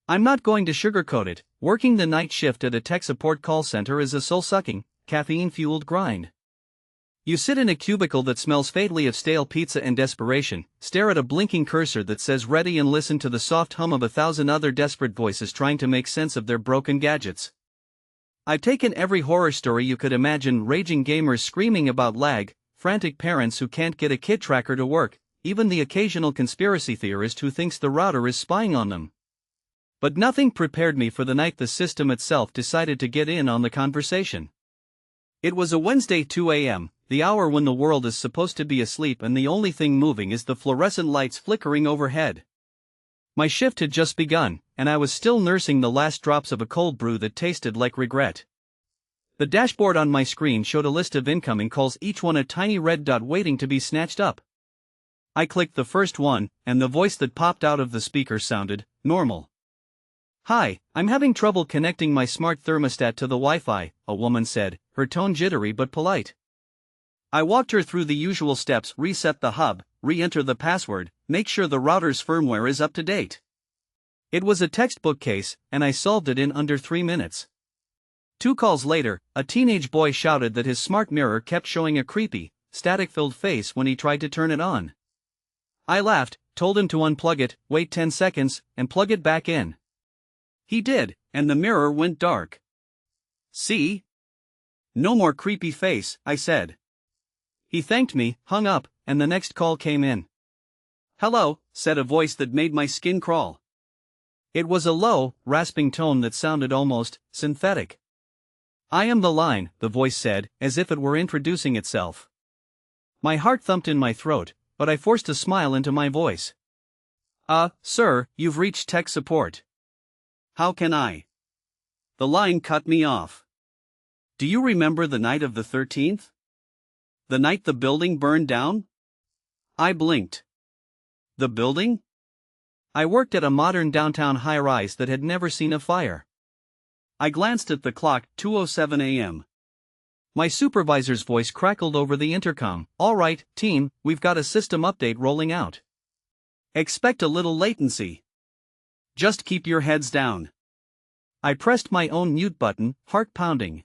I'm not going to sugarcoat it, working the night shift at a tech support call center is a soul-sucking, caffeine-fueled grind. You sit in a cubicle that smells fatally of stale pizza and desperation, stare at a blinking cursor that says ready and listen to the soft hum of 1,000 other desperate voices trying to make sense of their broken gadgets. I've taken every horror story you could imagine, raging gamers screaming about lag, frantic parents who can't get a kid tracker to work, even the occasional conspiracy theorist who thinks the router is spying on them. But nothing prepared me for the night the system itself decided to get in on the conversation. It was a Wednesday 2 a.m., the hour when the world is supposed to be asleep and the only thing moving is the fluorescent lights flickering overhead. My shift had just begun, and I was still nursing the last drops of a cold brew that tasted like regret. The dashboard on my screen showed a list of incoming calls, each one a tiny red dot waiting to be snatched up. I clicked the first one, and the voice that popped out of the speaker sounded normal. "Hi, I'm having trouble connecting my smart thermostat to the Wi-Fi," a woman said, her tone jittery but polite. I walked her through the usual steps: reset the hub, re-enter the password, make sure the router's firmware is up to date. It was a textbook case, and I solved it in under 3 minutes. 2 calls later, a teenage boy shouted that his smart mirror kept showing a creepy, static-filled face when he tried to turn it on. I laughed, told him to unplug it, wait 10 seconds, and plug it back in. He did, and the mirror went dark. "See? No more creepy face," I said. He thanked me, hung up, and the next call came in. "Hello," said a voice that made my skin crawl. It was a low, rasping tone that sounded almost synthetic. "I am the line," the voice said, as if it were introducing itself. My heart thumped in my throat, but I forced a smile into my voice. Sir, you've reached tech support. How can I?" The line cut me off. "Do you remember the night of the 13th? The night the building burned down?" I blinked. The building? I worked at a modern downtown high-rise that had never seen a fire. I glanced at the clock, 2:07 a.m. My supervisor's voice crackled over the intercom. "All right, team, we've got a system update rolling out. Expect a little latency. Just keep your heads down." I pressed my own mute button, heart pounding.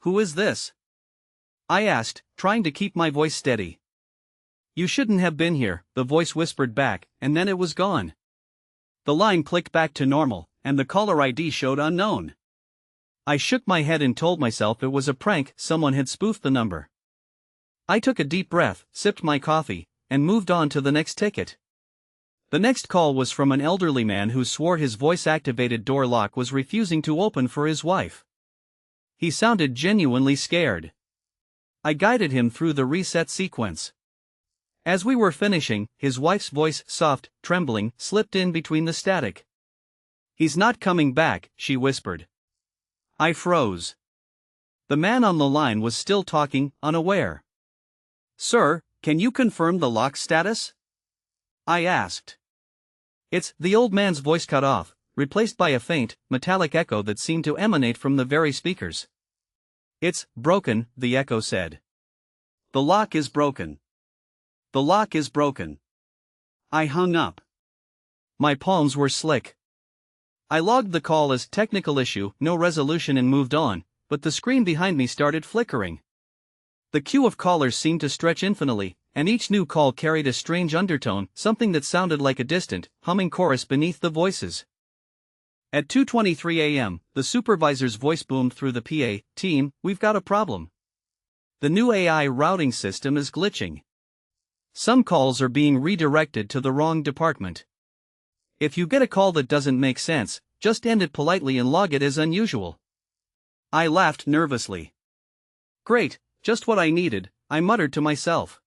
Who is this?" I asked, trying to keep my voice steady. "You shouldn't have been here," the voice whispered back, and then it was gone. The line clicked back to normal, and the caller ID showed unknown. I shook my head and told myself it was a prank, someone had spoofed the number. I took a deep breath, sipped my coffee, and moved on to the next ticket. The next call was from an elderly man who swore his voice-activated door lock was refusing to open for his wife. He sounded genuinely scared. I guided him through the reset sequence. As we were finishing, his wife's voice, soft, trembling, slipped in between the static. "He's not coming back," she whispered. I froze. The man on the line was still talking, unaware. "Sir, can you confirm the lock status?" I asked. The old man's voice cut off, replaced by a faint, metallic echo that seemed to emanate from the very speakers. "It's broken," the echo said. "The lock is broken. The lock is broken." I hung up. My palms were slick. I logged the call as technical issue, no resolution, and moved on, but the screen behind me started flickering. The queue of callers seemed to stretch infinitely, and each new call carried a strange undertone, something that sounded like a distant, humming chorus beneath the voices. At 2:23 a.m., the supervisor's voice boomed through the PA, "Team, we've got a problem. The new AI routing system is glitching. Some calls are being redirected to the wrong department. If you get a call that doesn't make sense, just end it politely and log it as unusual." I laughed nervously. "Great, just what I needed," I muttered to myself.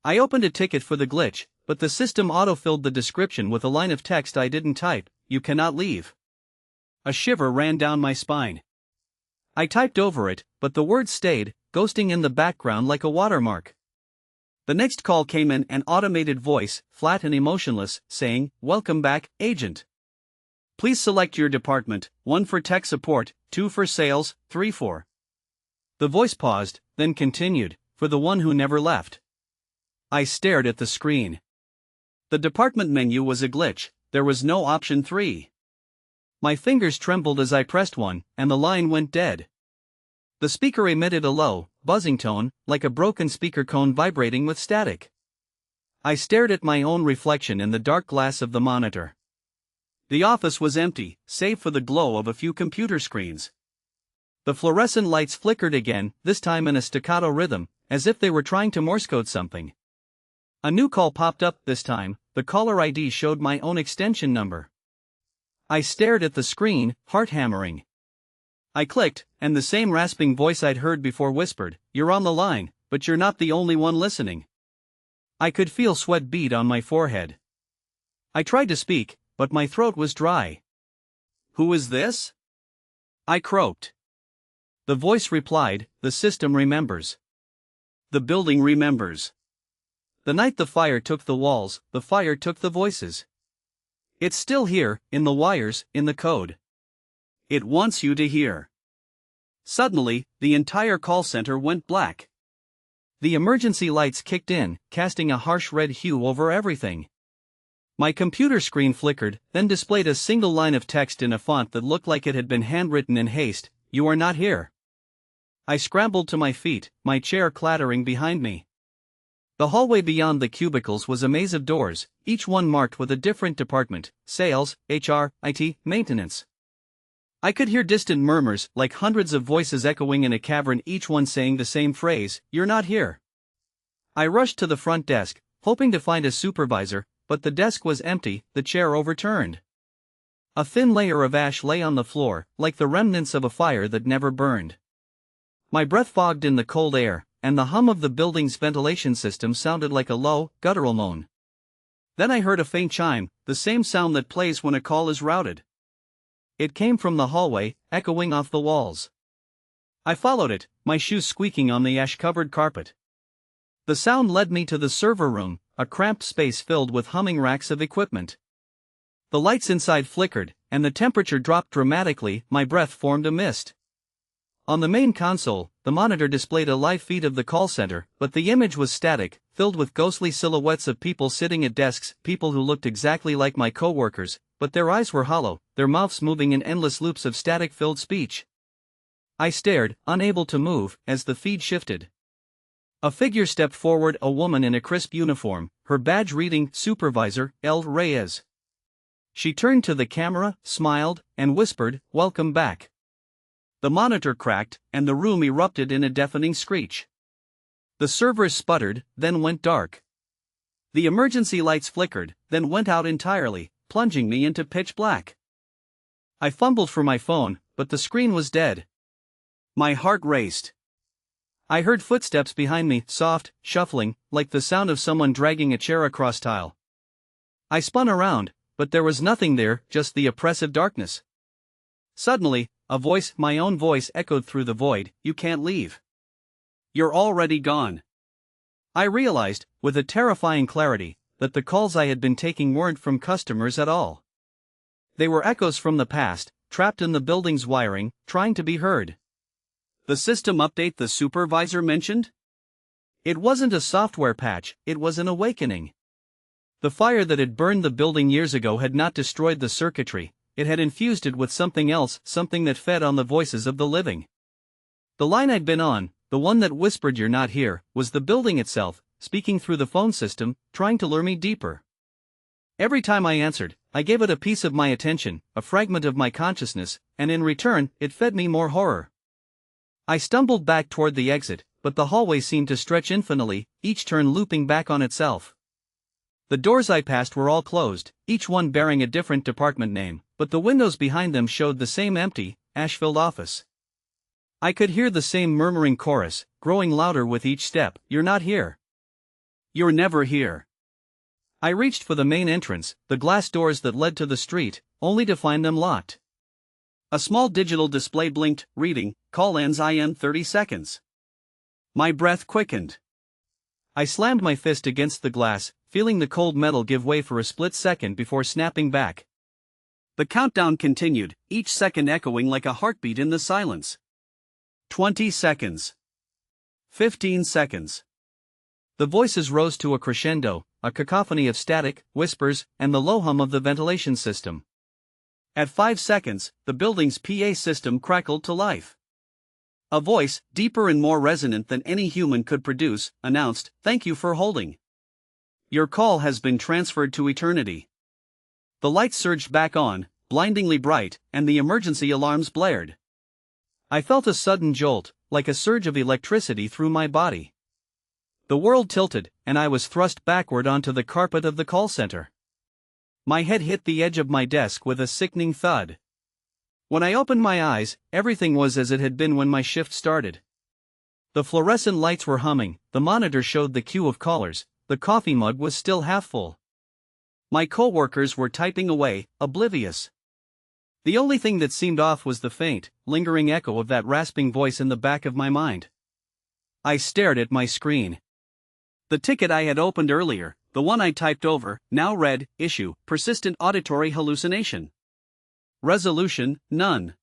I opened a ticket for the glitch, but the system auto-filled the description with a line of text I didn't type: "You cannot leave." A shiver ran down my spine. I typed over it, but the words stayed, ghosting in the background like a watermark. The next call came in, an automated voice, flat and emotionless, saying, "Welcome back, agent. Please select your department, 1 for tech support, 2 for sales, 3 for..." The voice paused, then continued, "For the one who never left." I stared at the screen. The department menu was a glitch. There was no option 3. My fingers trembled as I pressed one, and the line went dead. The speaker emitted a low, buzzing tone, like a broken speaker cone vibrating with static. I stared at my own reflection in the dark glass of the monitor. The office was empty, save for the glow of a few computer screens. The fluorescent lights flickered again, this time in a staccato rhythm, as if they were trying to Morse code something. A new call popped up this time. The caller ID showed my own extension number. I stared at the screen, heart hammering. I clicked, and the same rasping voice I'd heard before whispered, "You're on the line, but you're not the only one listening." I could feel sweat bead on my forehead. I tried to speak, but my throat was dry. "Who is this?" I croaked. The voice replied, "The system remembers. The building remembers. The night the fire took the walls, the fire took the voices. It's still here, in the wires, in the code. It wants you to hear." Suddenly, the entire call center went black. The emergency lights kicked in, casting a harsh red hue over everything. My computer screen flickered, then displayed a single line of text in a font that looked like it had been handwritten in haste, "You are not here." I scrambled to my feet, my chair clattering behind me. The hallway beyond the cubicles was a maze of doors, each one marked with a different department: sales, HR, IT, maintenance. I could hear distant murmurs, like hundreds of voices echoing in a cavern, each one saying the same phrase, "You're not here." I rushed to the front desk, hoping to find a supervisor, but the desk was empty, the chair overturned. A thin layer of ash lay on the floor, like the remnants of a fire that never burned. My breath fogged in the cold air, and the hum of the building's ventilation system sounded like a low, guttural moan. Then I heard a faint chime, the same sound that plays when a call is routed. It came from the hallway, echoing off the walls. I followed it, my shoes squeaking on the ash-covered carpet. The sound led me to the server room, a cramped space filled with humming racks of equipment. The lights inside flickered, and the temperature dropped dramatically. My breath formed a mist. On the main console, the monitor displayed a live feed of the call center, but the image was static, filled with ghostly silhouettes of people sitting at desks, people who looked exactly like my coworkers, but their eyes were hollow, their mouths moving in endless loops of static-filled speech. I stared, unable to move, as the feed shifted. A figure stepped forward, a woman in a crisp uniform, her badge reading Supervisor L. Reyes. She turned to the camera, smiled, and whispered, "Welcome back." The monitor cracked, and the room erupted in a deafening screech. The servers sputtered, then went dark. The emergency lights flickered, then went out entirely, plunging me into pitch black. I fumbled for my phone, but the screen was dead. My heart raced. I heard footsteps behind me, soft, shuffling, like the sound of someone dragging a chair across tile. I spun around, but there was nothing there, just the oppressive darkness. Suddenly, a voice, my own voice, echoed through the void, "You can't leave. You're already gone." I realized, with a terrifying clarity, that the calls I had been taking weren't from customers at all. They were echoes from the past, trapped in the building's wiring, trying to be heard. The system update the supervisor mentioned? It wasn't a software patch, it was an awakening. The fire that had burned the building years ago had not destroyed the circuitry, it had infused it with something else, something that fed on the voices of the living. The line I'd been on, the one that whispered "You're not here," was the building itself, speaking through the phone system, trying to lure me deeper. Every time I answered, I gave it a piece of my attention, a fragment of my consciousness, and in return, it fed me more horror. I stumbled back toward the exit, but the hallway seemed to stretch infinitely, each turn looping back on itself. The doors I passed were all closed, each one bearing a different department name, but the windows behind them showed the same empty, ash-filled office. I could hear the same murmuring chorus, growing louder with each step, "You're not here. You're never here." I reached for the main entrance, the glass doors that led to the street, only to find them locked. A small digital display blinked, reading, "Call ends in 30 seconds. My breath quickened. I slammed my fist against the glass, feeling the cold metal give way for a split second before snapping back. The countdown continued, each second echoing like a heartbeat in the silence. 20 seconds. 15 seconds. The voices rose to a crescendo, a cacophony of static, whispers, and the low hum of the ventilation system. At 5 seconds, the building's PA system crackled to life. A voice, deeper and more resonant than any human could produce, announced, "Thank you for holding. Your call has been transferred to eternity." The lights surged back on, blindingly bright, and the emergency alarms blared. I felt a sudden jolt, like a surge of electricity through my body. The world tilted, and I was thrust backward onto the carpet of the call center. My head hit the edge of my desk with a sickening thud. When I opened my eyes, everything was as it had been when my shift started. The fluorescent lights were humming, the monitor showed the queue of callers, the coffee mug was still half full. My coworkers were typing away, oblivious. The only thing that seemed off was the faint, lingering echo of that rasping voice in the back of my mind. I stared at my screen. The ticket I had opened earlier, the one I typed over, now read, "Issue, persistent auditory hallucination. Resolution, none.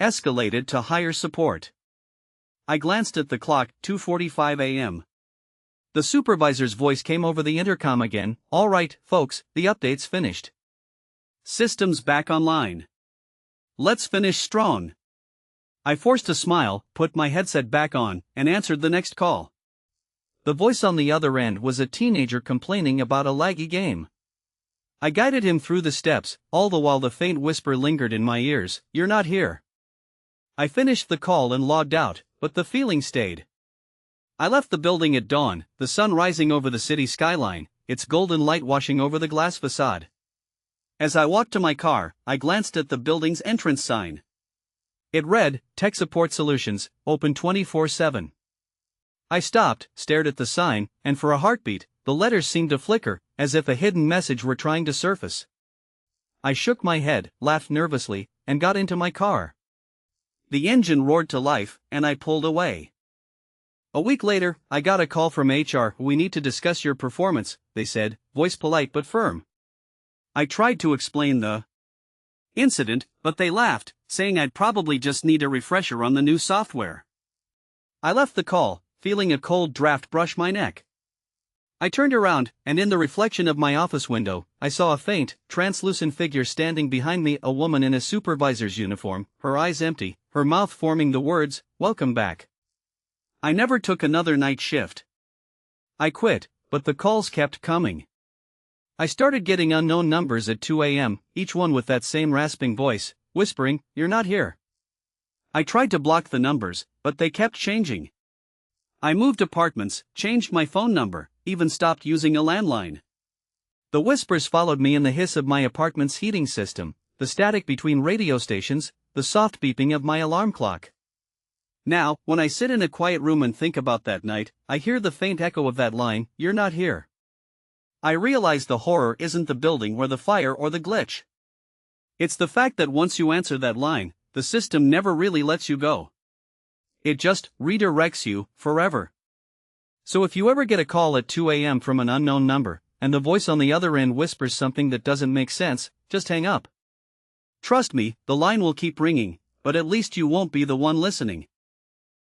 Escalated to higher support." I glanced at the clock, 2:45 a.m. The supervisor's voice came over the intercom again, "All right, folks, the update's finished. Systems back online. Let's finish strong." I forced a smile, put my headset back on, and answered the next call. The voice on the other end was a teenager complaining about a laggy game. I guided him through the steps, all the while the faint whisper lingered in my ears, "You're not here." I finished the call and logged out, but the feeling stayed. I left the building at dawn, the sun rising over the city skyline, its golden light washing over the glass facade. As I walked to my car, I glanced at the building's entrance sign. It read, "Tech Support Solutions, open 24/7. I stopped, stared at the sign, and for a heartbeat, the letters seemed to flicker, as if a hidden message were trying to surface. I shook my head, laughed nervously, and got into my car. The engine roared to life, and I pulled away. A week later, I got a call from HR. "We need to discuss your performance," they said, voice polite but firm. I tried to explain the incident, but they laughed, saying I'd probably just need a refresher on the new software. I left the call, feeling a cold draft brush my neck. I turned around, and in the reflection of my office window, I saw a faint, translucent figure standing behind me, a woman in a supervisor's uniform, her eyes empty, her mouth forming the words, "Welcome back." I never took another night shift. I quit, but the calls kept coming. I started getting unknown numbers at 2 a.m., each one with that same rasping voice, whispering, "You're not here." I tried to block the numbers, but they kept changing. I moved apartments, changed my phone number, even stopped using a landline. The whispers followed me in the hiss of my apartment's heating system, the static between radio stations, the soft beeping of my alarm clock. Now, when I sit in a quiet room and think about that night, I hear the faint echo of that line, "You're not here." I realize the horror isn't the building or the fire or the glitch. It's the fact that once you answer that line, the system never really lets you go. It just redirects you, forever. So if you ever get a call at 2 a.m. from an unknown number, and the voice on the other end whispers something that doesn't make sense, just hang up. Trust me, the line will keep ringing, but at least you won't be the one listening.